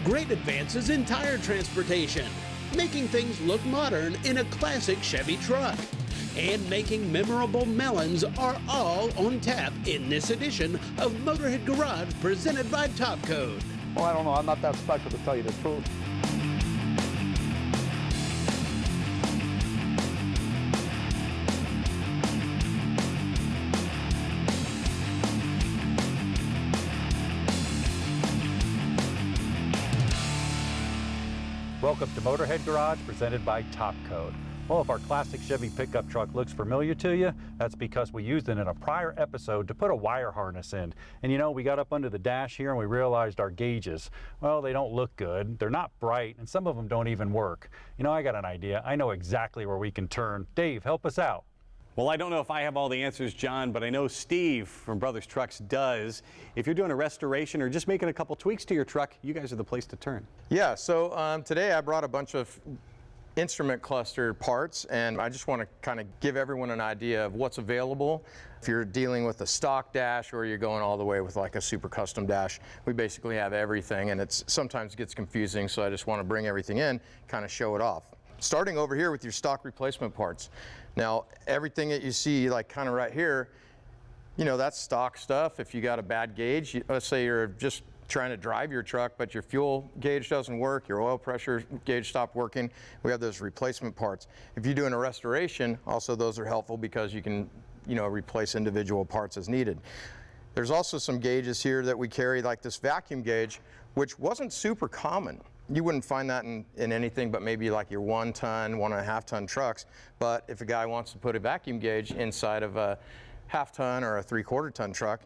Great advances in tire transportation, making things look modern in a classic Chevy truck, and making memorable melons are all on tap in this edition of Motorhead Garage presented by Top Code. Well, I don't know. I'm not that special, to tell you the truth. Welcome to Motorhead Garage presented by Top Code. Well, if our classic Chevy pickup truck looks familiar to you, that's because we used it in a prior episode to put a wire harness in. And you know, we got up under the dash here and we realized our gauges, well, they don't look good, they're not bright, and some of them don't even work. You know, I got an idea. I know exactly where we can turn. Dave, help us out. Well, I don't know if I have all the answers, John, but I know Steve from Brothers Trucks does. If you're doing a restoration or just making a couple tweaks to your truck, you guys are the place to turn. Yeah, so today I brought a bunch of instrument cluster parts, and I just want to kind of give everyone an idea of what's available. If you're dealing with a stock dash or you're going all the way with like a super custom dash, we basically have everything, and it's sometimes gets confusing, so I just want to bring everything in, kind of show it off. Starting over here with your stock replacement parts. Now, everything that you see, like kind of right here, you know, that's stock stuff. If you got a bad gauge, let's say you're just trying to drive your truck, but your fuel gauge doesn't work, your oil pressure gauge stopped working, we have those replacement parts. If you're doing a restoration, also those are helpful because you can, you know, replace individual parts as needed. There's also some gauges here that we carry, like this vacuum gauge, which wasn't super common. You wouldn't find that in anything but maybe like your 1 ton, 1.5 ton trucks. But if a guy wants to put a vacuum gauge inside of a 1/2 ton or a 3/4 ton truck,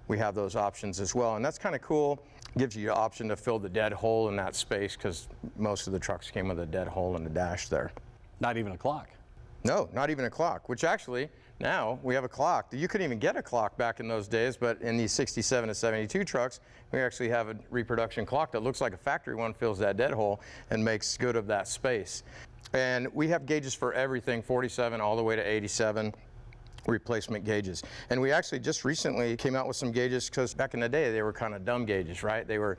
we have those options as well. And that's kind of cool. Gives you the option to fill the dead hole in that space, because most of the trucks came with a dead hole in the dash there. Not even a clock. No, not even a clock, which actually now we have a clock. You couldn't even get a clock back in those days, but in these 67 to 72 trucks, we actually have a reproduction clock that looks like a factory one, fills that dead hole and makes good of that space. And we have gauges for everything, 47 all the way to 87. Replacement gauges. And we actually just recently came out with some gauges, because back in the day they were kind of dumb gauges, right? They were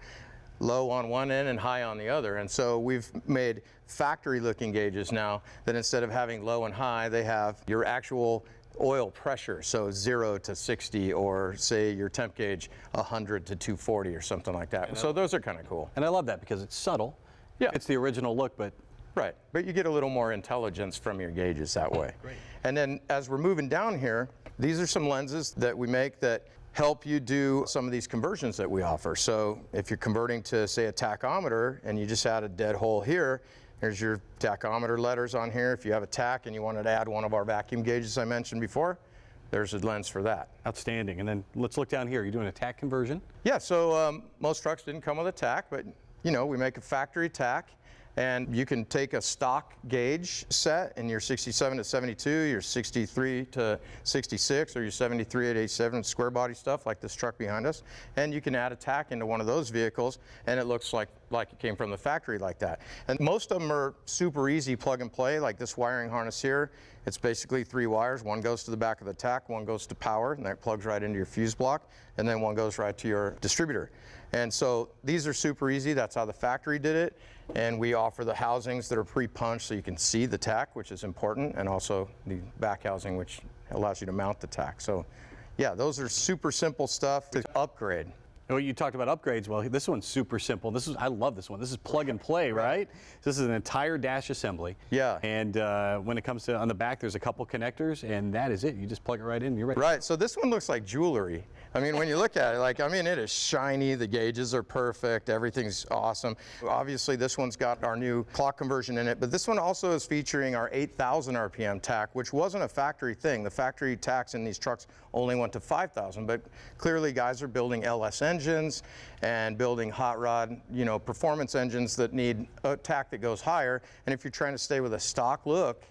low on one end and high on the other. And so we've made factory looking gauges now that instead of having low and high, they have your actual oil pressure, so 0 to 60, or say your temp gauge 100 to 240 or something like that. So those are kind of cool. And I love that because it's subtle. Yeah. It's the original look, but right, but you get a little more intelligence from your gauges that way. Great. And then as we're moving down here, these are some lenses that we make that help you do some of these conversions that we offer. So if you're converting to, say, a tachometer and you just had a dead hole here, here's your tachometer letters on here. If you have a tach and you wanted to add one of our vacuum gauges I mentioned before, there's a lens for that. outstanding. And then let's look down here. You're doing a tach conversion? Yeah, so most trucks didn't come with a tach, but you know, we make a factory tach. And you can take a stock gauge set in your 67 to 72, your 63 to 66, or your 73 to 87 square body stuff like this truck behind us. And you can add a tach into one of those vehicles and it looks like it came from the factory like that. And most of them are super easy plug and play, like this wiring harness here. It's basically 3 wires. One goes to the back of the tach, one goes to power, and that plugs right into your fuse block, and then one goes right to your distributor. And so these are super easy. That's how the factory did it. And we offer the housings that are pre-punched so you can see the tach, which is important, and also the back housing, which allows you to mount the tach. So yeah, those are super simple stuff to upgrade. Oh, you talked about upgrades. Well, this one's super simple. I love this one. This is plug and play, right? This is an entire dash assembly. Yeah. And when it comes to on the back, there's a couple connectors, and that is it. You just plug it right in, you're ready. Right, so this one looks like jewelry. I mean, when you look at it, like, I mean, it is shiny, the gauges are perfect, everything's awesome. Obviously, this one's got our new clock conversion in it, but this one also is featuring our 8,000 RPM tach, which wasn't a factory thing. The factory tachs in these trucks only went to 5,000, but clearly guys are building LS engines and building hot rod, you know, performance engines that need a tach that goes higher. And if you're trying to stay with a stock look,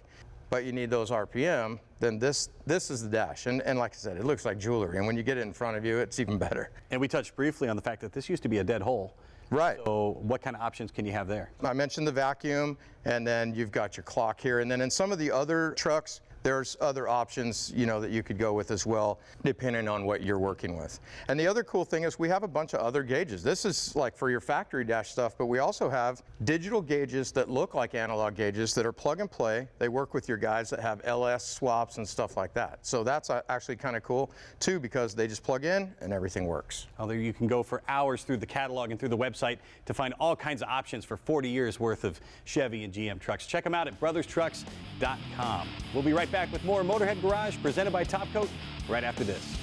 but you need those RPM, then this is the dash. And like I said, it looks like jewelry. And when you get it in front of you, it's even better. And we touched briefly on the fact that this used to be a dead hole. Right. So what kind of options can you have there? I mentioned the vacuum, and then you've got your clock here. And then in some of the other trucks, there's other options, you know, that you could go with as well, depending on what you're working with. And the other cool thing is we have a bunch of other gauges. This is like for your factory dash stuff, but we also have digital gauges that look like analog gauges that are plug and play. They work with your guys that have LS swaps and stuff like that. So that's actually kind of cool too, because they just plug in and everything works. Oh, there you can go for hours through the catalog and through the website to find all kinds of options for 40 years worth of Chevy and GM trucks. Check them out at brotherstrucks.com. We'll be right back with more Motorhead Garage presented by Top Coat right after this.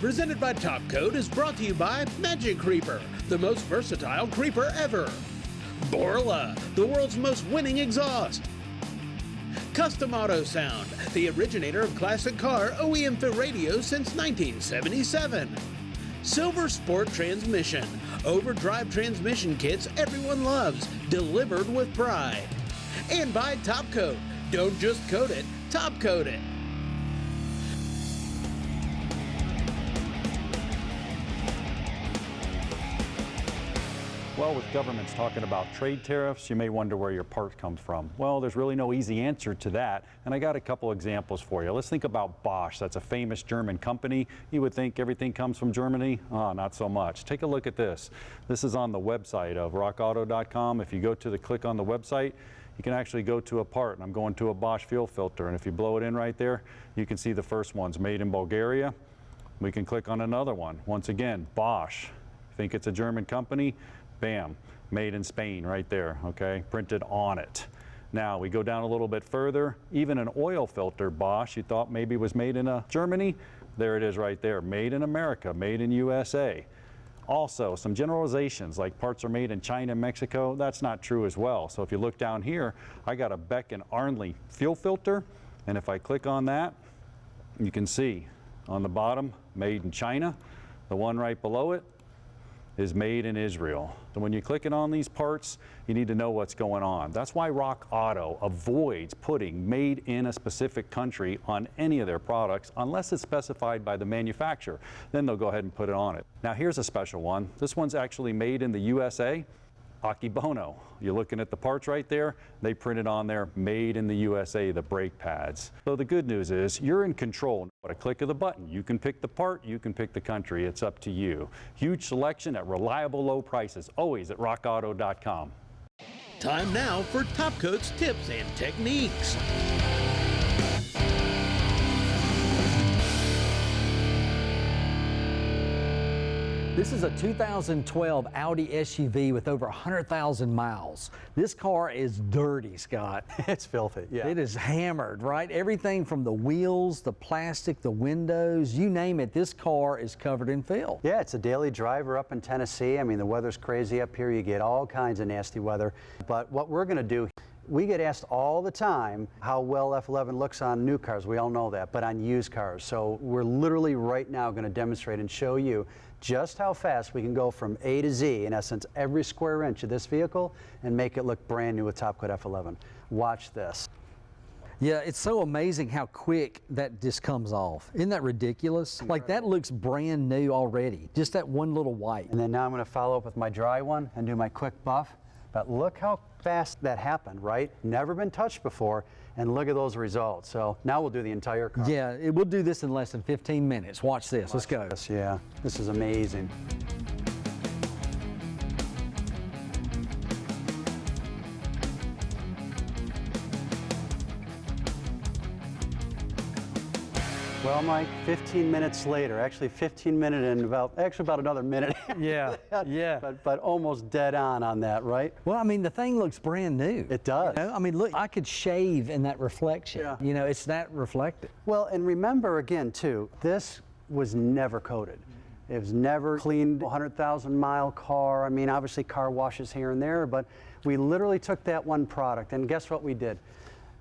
Presented by Top Coat is brought to you by Magic Creeper, the most versatile creeper ever. Borla, the world's most winning exhaust. Custom Auto Sound, the originator of classic car OEM fit radios since 1977. Silver Sport Transmission, overdrive transmission kits everyone loves, delivered with pride. And by Top Coat, don't just coat it, top coat it. Well, with governments talking about trade tariffs, you may wonder where your part comes from. Well, there's really no easy answer to that, and I got a couple examples for you. Let's think about Bosch. That's a famous German company. You would think everything comes from Germany. Oh, not so much. Take a look at this. This is on the website of rockauto.com. If you go to click on the website, you can actually go to a part, and I'm going to a Bosch fuel filter, and if you blow it in right there, you can see the first one's made in Bulgaria. We can click on another one. Once again, Bosch. Think it's a German company? Bam, made in Spain right there, okay, printed on it. Now we go down a little bit further, even an oil filter Bosch you thought maybe was made in Germany, there it is right there, made in America, made in USA. Also, some generalizations like parts are made in China and Mexico, that's not true as well. So if you look down here, I got a Beck & Arnley fuel filter, and if I click on that, you can see on the bottom, made in China. The one right below it is made in Israel. So when you're clicking on these parts, you need to know what's going on. That's why Rock Auto avoids putting made in a specific country on any of their products unless it's specified by the manufacturer. Then they'll go ahead and put it on it. Now here's a special one. This one's actually made in the USA. Akibono. You're looking at the parts right there, they printed on there, made in the USA, the brake pads. So the good news is you're in control. At a click of the button, you can pick the part, you can pick the country, it's up to you. Huge selection at reliable low prices, always at rockauto.com. Time now for Top Coat's tips and techniques. This is a 2012 Audi SUV with over 100,000 miles. This car is dirty, Scott. It's filthy, yeah. It is hammered, right? Everything from the wheels, the plastic, the windows, you name it, this car is covered in filth. Yeah, it's a daily driver up in Tennessee. I mean, the weather's crazy up here. You get all kinds of nasty weather. But what we're going to do, we get asked all the time how well F11 looks on new cars. We all know that, but on used cars. So we're literally right now going to demonstrate and show you just how fast we can go from A to Z, in essence, every square inch of this vehicle, and make it look brand new with Top Coat F11. Watch this. Yeah, it's so amazing how quick that just comes off. Isn't that ridiculous? Like, that looks brand new already, just that one little white. And then now I'm going to follow up with my dry one and do my quick buff. But look how fast that happened, right? Never been touched before, and look at those results. So now we'll do the entire car. Yeah, we'll do this in less than 15 minutes. Watch this. Let's go. Yeah, this is amazing. Well, Mike, 15 minutes later, actually 15 minutes and about another minute. Yeah, yeah. But almost dead on that, right? Well, I mean, the thing looks brand new. It does. You know? I mean, look, I could shave in that reflection. Yeah. You know, it's that reflective. Well, and remember again, too, this was never coated. It was never cleaned, 100,000 mile car. I mean, obviously car washes here and there, but we literally took that one product, and guess what we did?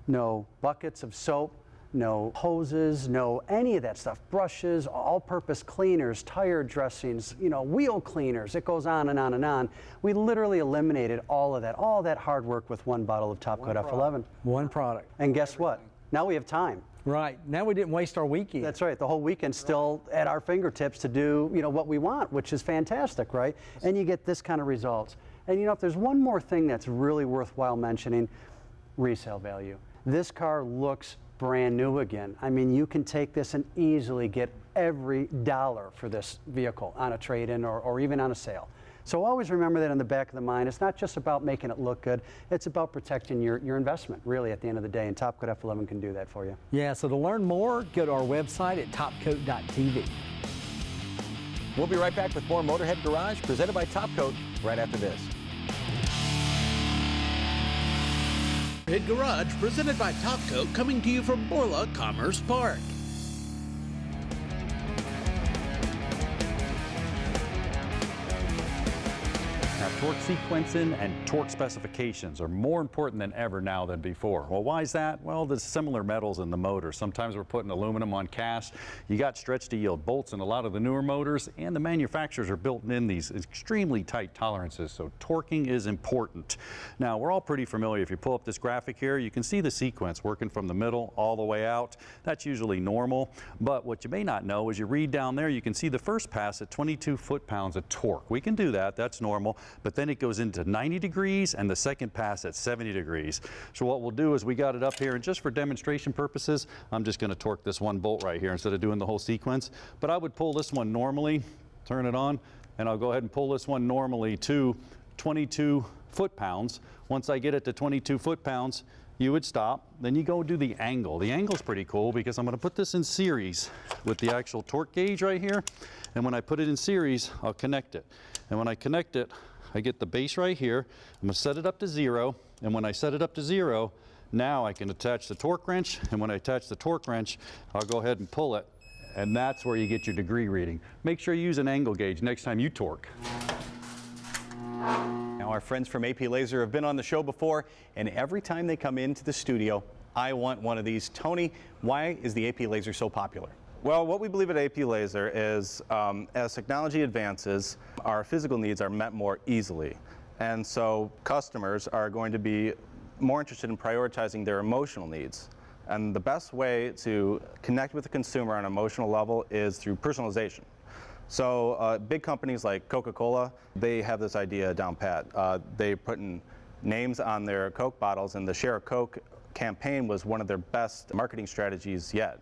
No buckets of soap, no hoses, no any of that stuff. Brushes, all-purpose cleaners, tire dressings, you know, wheel cleaners. It goes on and on and on. We literally eliminated all that hard work with one bottle of Top Coat F11. One product. And guess what? Now we have time. Right. Now we didn't waste our weekend. That's right. The whole weekend's still at our fingertips to do, what we want, which is fantastic, right? And you get this kind of results. And if there's one more thing that's really worthwhile mentioning, resale value. This car looks brand new again. I mean, you can take this and easily get every dollar for this vehicle on a trade-in or even on a sale. So always remember that in the back of the mind. It's not just about making it look good. It's about protecting your investment, really, at the end of the day. And Top Coat F11 can do that for you. Yeah, so to learn more, go to our website at topcoat.tv. We'll be right back with more Motorhead Garage presented by Top Coat right after this. Motorhead Garage presented by Top Coat, coming to you from Borla Commerce Park. Now, torque sequencing and torque specifications are more important than ever now than before. Well, why is that? Well, there's similar metals in the motor. Sometimes we're putting aluminum on cast. You got stretch to yield bolts in a lot of the newer motors, and the manufacturers are built in these extremely tight tolerances, so torquing is important. Now, we're all pretty familiar. If you pull up this graphic here, you can see the sequence working from the middle all the way out. That's usually normal, but what you may not know is you read down there, you can see the first pass at 22 foot-pounds of torque. We can do that, that's normal. But then it goes into 90 degrees and the second pass at 70 degrees. So what we'll do is we got it up here, and just for demonstration purposes, I'm just going to torque this one bolt right here instead of doing the whole sequence. But I would pull this one normally, turn it on, and I'll go ahead and pull this one normally to 22 foot-pounds. Once I get it to 22 foot-pounds, you would stop, then you go do the angle. The angle's pretty cool because I'm going to put this in series with the actual torque gauge right here, and when I put it in series, I'll connect it. And when I connect it, I get the base right here. I'm going to set it up to 0, and when I set it up to 0, now I can attach the torque wrench, and when I attach the torque wrench, I'll go ahead and pull it, and that's where you get your degree reading. Make sure you use an angle gauge next time you torque. Now, our friends from AP Laser have been on the show before, and every time they come into the studio, I want one of these. Tony, why is the AP Laser so popular? Well, what we believe at AP Laser is as technology advances, our physical needs are met more easily. And so customers are going to be more interested in prioritizing their emotional needs. And the best way to connect with the consumer on an emotional level is through personalization. So big companies like Coca-Cola, they have this idea down pat. They're putting names on their Coke bottles, and the Share a Coke campaign was one of their best marketing strategies yet.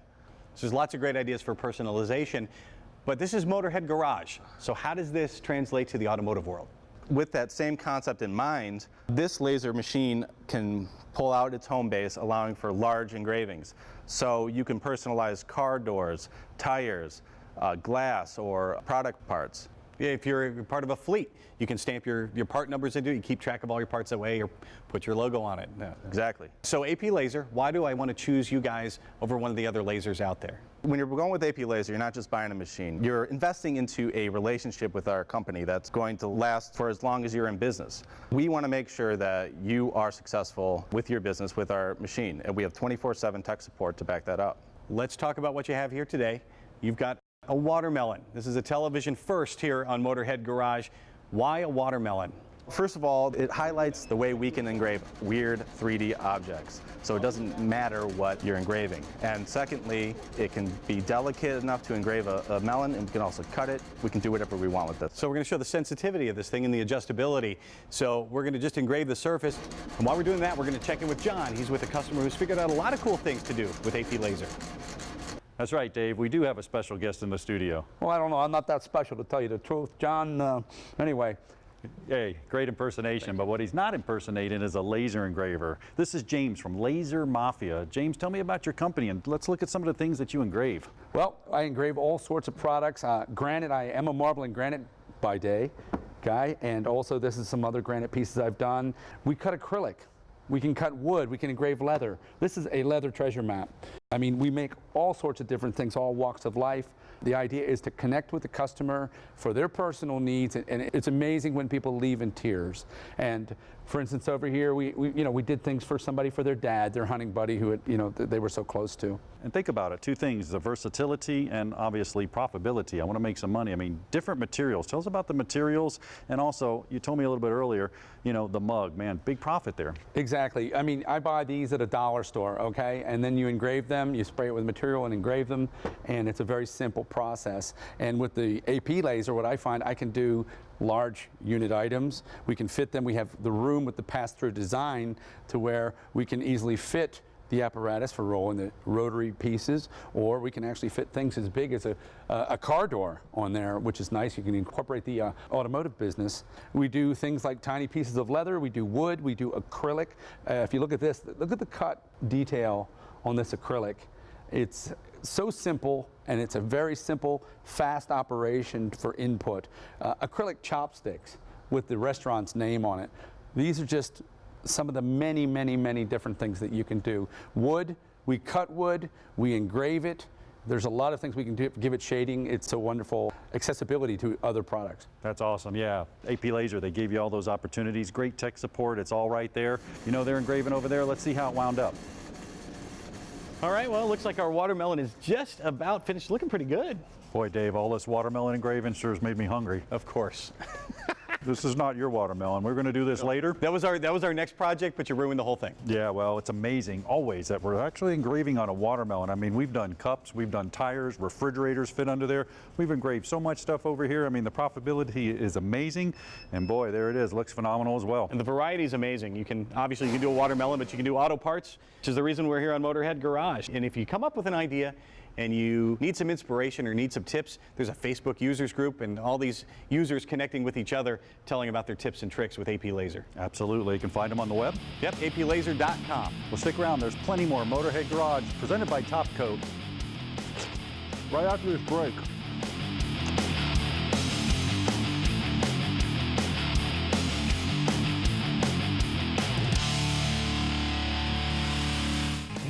So there's lots of great ideas for personalization, but this is Motorhead Garage. So how does this translate to the automotive world? With that same concept in mind, this laser machine can pull out its home base, allowing for large engravings. So you can personalize car doors, tires, glass, or product parts. If you're part of a fleet, you can stamp your part numbers into it. You keep track of all your parts that way, or put your logo on it. Exactly. So AP Laser, why do I want to choose you guys over one of the other lasers out there? When you're going with AP Laser, you're not just buying a machine. You're investing into a relationship with our company that's going to last for as long as you're in business. We want to make sure that you are successful with your business with our machine, and we have 24/7 tech support to back that up. Let's talk about what you have here today. You've got a watermelon. This is a television first here on Motorhead Garage. Why a watermelon? First of all, it highlights the way we can engrave weird 3D objects. So it doesn't matter what you're engraving. And secondly, it can be delicate enough to engrave a melon, and we can also cut it. We can do whatever we want with this. So we're going to show the sensitivity of this thing and the adjustability. So we're going to just engrave the surface. And while we're doing that, we're going to check in with John. He's with a customer who's figured out a lot of cool things to do with AP Laser. That's right, Dave. We do have a special guest in the studio. Well, I don't know. I'm not that special, to tell you the truth. John, anyway. Hey, great impersonation, but what he's not impersonating is a laser engraver. This is James from Laser Mafia. James, tell me about your company, and let's look at some of the things that you engrave. Well, I engrave all sorts of products. Granite, I am a marble and granite by day guy, and also this is some other granite pieces I've done. We cut acrylic. We can cut wood, we can engrave leather. This is a leather treasure map. I mean, we make all sorts of different things, all walks of life. The idea is to connect with the customer for their personal needs, and it's amazing when people leave in tears. And for instance, over here, we did things for somebody, for their dad, their hunting buddy who they were so close to. And think about it, two things, the versatility and obviously profitability. I want to make some money. I mean, different materials. Tell us about the materials, and also, you told me a little bit earlier, the mug, man, big profit there. Exactly. I mean, I buy these at a dollar store, okay? And then you engrave them. them, you spray it with material and engrave them, and it's a very simple process. And with the AP laser, what I find, I can do large unit items. We can fit them. We have the room with the pass-through design to where we can easily fit the apparatus for rolling the rotary pieces, or we can actually fit things as big as a car door on there, which is nice. You can incorporate the automotive business. We do things like tiny pieces of leather, we do wood, we do acrylic. If you look at this, look at the cut detail on this acrylic. It's so simple, and it's a very simple, fast operation for input. Acrylic chopsticks with the restaurant's name on it. These are just some of the many, many, many different things that you can do. Wood, we cut wood, we engrave it. There's a lot of things we can do, give it shading. It's a wonderful accessibility to other products. That's awesome, yeah. AP Laser, they gave you all those opportunities. Great tech support, it's all right there. You know they're engraving over there. Let's see how it wound up. All right, well, it looks like our watermelon is just about finished. Looking pretty good. Boy, Dave, all this watermelon engraving sure has made me hungry. Of course. This is not your watermelon. We're going to do this later. That was our next project, but you ruined the whole thing. Yeah, well, it's amazing always that we're actually engraving on a watermelon. I mean, we've done cups, we've done tires, refrigerators fit under there. We've engraved so much stuff over here. I mean, the profitability is amazing. And boy, there it is. Looks phenomenal as well. And the variety is amazing. You can do a watermelon, but you can do auto parts, which is the reason we're here on Motorhead Garage. And if you come up with an idea and you need some inspiration or need some tips, there's a Facebook users group and all these users connecting with each other, telling about their tips and tricks with AP Laser. Absolutely. You can find them on the web. Yep, aplaser.com. Well, stick around. There's plenty more Motorhead Garage presented by Top Coat right after this break.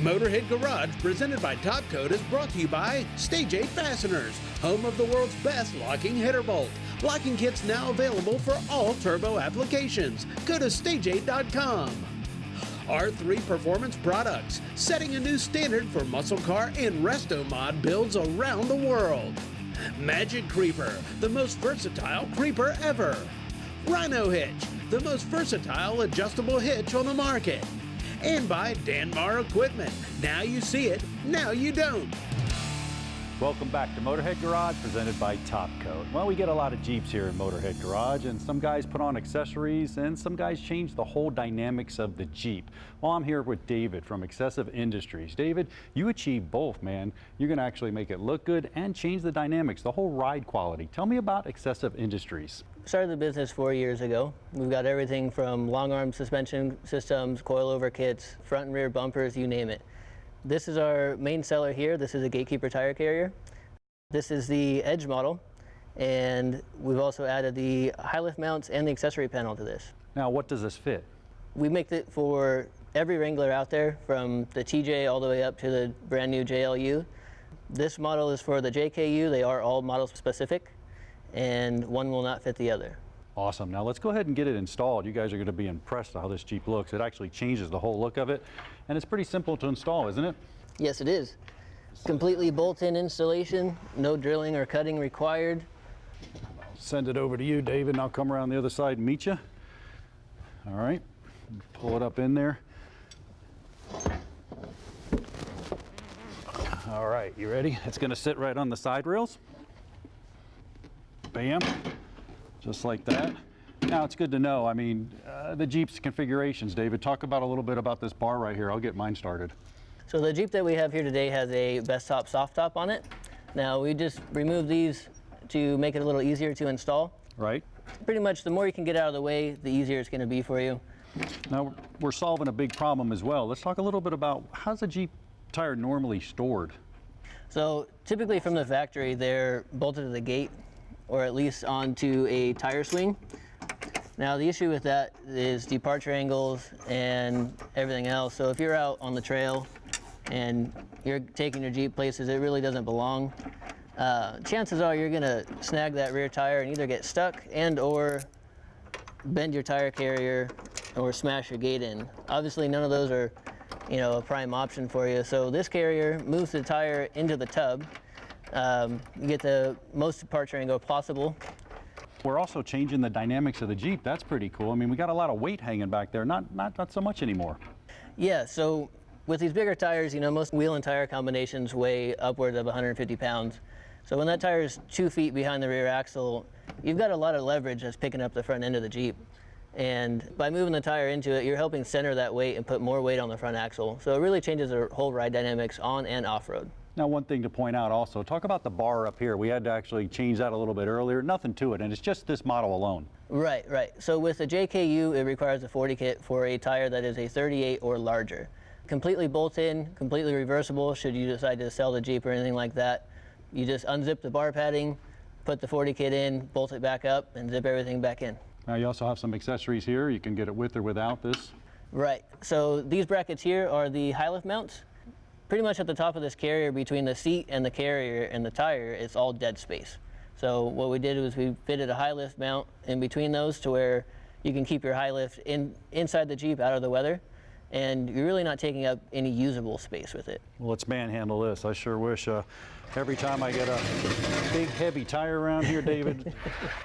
Motorhead Garage, presented by Top Coat, is brought to you by Stage 8 Fasteners, home of the world's best locking header bolt. Locking kits now available for all turbo applications. Go to stage8.com. R3 Performance Products, setting a new standard for muscle car and resto mod builds around the world. Magic Creeper, the most versatile creeper ever. Rhino Hitch, the most versatile adjustable hitch on the market. And by Dannmar Equipment. Now you see it, now you don't. Welcome back to Motorhead Garage, presented by Top Coat. Well, we get a lot of Jeeps here in Motorhead Garage, and some guys put on accessories, and some guys change the whole dynamics of the Jeep. Well, I'm here with David from Excessive Industries. David, you achieve both, man. You're going to actually make it look good and change the dynamics, the whole ride quality. Tell me about Excessive Industries. Started the business 4 years ago. We've got everything from long arm suspension systems, coilover kits, front and rear bumpers, you name it. This is our main seller here. This is a Gatekeeper tire carrier. This is the Edge model, and we've also added the high lift mounts and the accessory panel to this. Now, what does this fit? We make it for every Wrangler out there, from the TJ all the way up to the brand new JLU. This model is for the JKU. They are all model specific, and one will not fit the other. Awesome. Now let's go ahead and get it installed. You guys are going to be impressed at how this Jeep looks. It actually changes the whole look of it, and it's pretty simple to install, isn't it? Yes, it is. Completely bolt-in installation, no drilling or cutting required. Send it over to you, David, and I'll come around the other side and meet you. All right, pull it up in there. All right, you ready? It's going to sit right on the side rails. Bam. Just like that. Now it's good to know, I mean, the Jeep's configurations. David, talk about a little bit about this bar right here. I'll get mine started. So the Jeep that we have here today has a best top, soft top on it. Now we just removed these to make it a little easier to install. Right. Pretty much the more you can get out of the way, the easier it's going to be for you. Now we're solving a big problem as well. Let's talk a little bit about how's a Jeep tire normally stored? So typically from the factory, they're bolted to the gate, or at least onto a tire swing. Now the issue with that is departure angles and everything else. So if you're out on the trail and you're taking your Jeep places it really doesn't belong, chances are you're gonna snag that rear tire and either get stuck and or bend your tire carrier or smash your gate in. Obviously none of those are, you know, a prime option for you. So this carrier moves the tire into the tub. You get the most departure angle possible. We're also changing the dynamics of the Jeep. That's pretty cool. I mean, we got a lot of weight hanging back there. Not so much anymore. Yeah, so With these bigger tires, you know, most wheel and tire combinations weigh upwards of 150 pounds. So when that tire is 2 feet behind the rear axle, you've got a lot of leverage that's picking up the front end of the Jeep. And by moving the tire into it, you're helping center that weight and put more weight on the front axle. So it really changes the whole ride dynamics on and off-road. Now, one thing to point out also, talk about the bar up here. We had to actually change that a little bit earlier. Nothing to it, and it's just this model alone. Right, right. So with the JKU, it requires a 40 kit for a tire that is a 38 or larger. Completely bolt-in, completely reversible should you decide to sell the Jeep or anything like that. You just unzip the bar padding, put the 40 kit in, bolt it back up, and zip everything back in. Now, you also have some accessories here. You can get it with or without this. Right. So these brackets here are the high lift mounts. Pretty much at the top of this carrier, between the seat and the carrier and the tire, it's all dead space. So what we did was we fitted a high lift mount in between those to where you can keep your high lift inside the Jeep out of the weather, and you're really not taking up any usable space with it. Well, let's manhandle this. I sure wish every time I get a big heavy tire around here, David,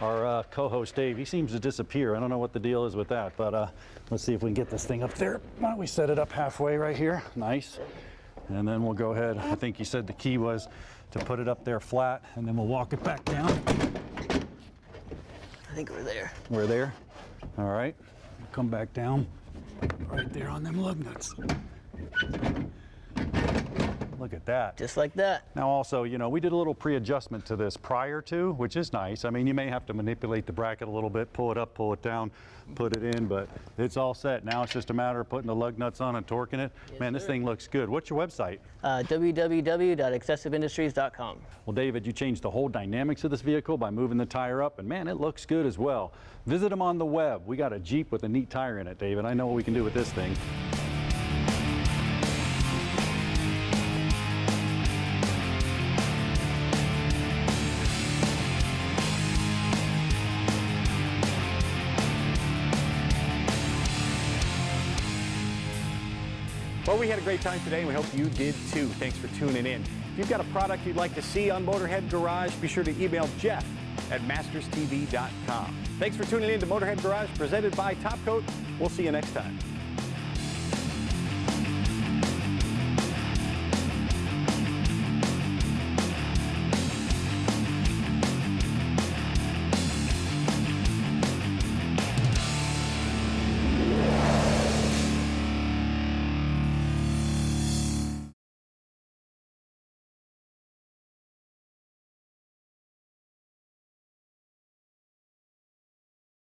our co-host Dave, he seems to disappear. I don't know what the deal is with that, but let's see if we can get this thing up there. Why don't we set it up halfway right here? Nice. And then we'll go ahead. I think you said the key was to put it up there flat, and then we'll walk it back down. I think we're there. We're there? All right. Come back down. Right there on them lug nuts. Look at that. Just like that. Now also, you know, we did a little pre-adjustment to this prior to, which is nice. I mean, you may have to manipulate the bracket a little bit, pull it up, pull it down, put it in, but it's all set. Now it's just a matter of putting the lug nuts on and torquing it. Yes, man, this sir. thing looks good. What's your website? www.excessiveindustries.com. Well, David, you changed the whole dynamics of this vehicle by moving the tire up, and man, it looks good as well. Visit them on the web. We got a Jeep with a neat tire in it, David. I know what we can do with this thing. Well, we had a great time today, and we hope you did too. Thanks for tuning in. If you've got a product you'd like to see on Motorhead Garage, be sure to email Jeff at masterstv.com. Thanks for tuning in to Motorhead Garage, presented by Top Coat. We'll see you next time.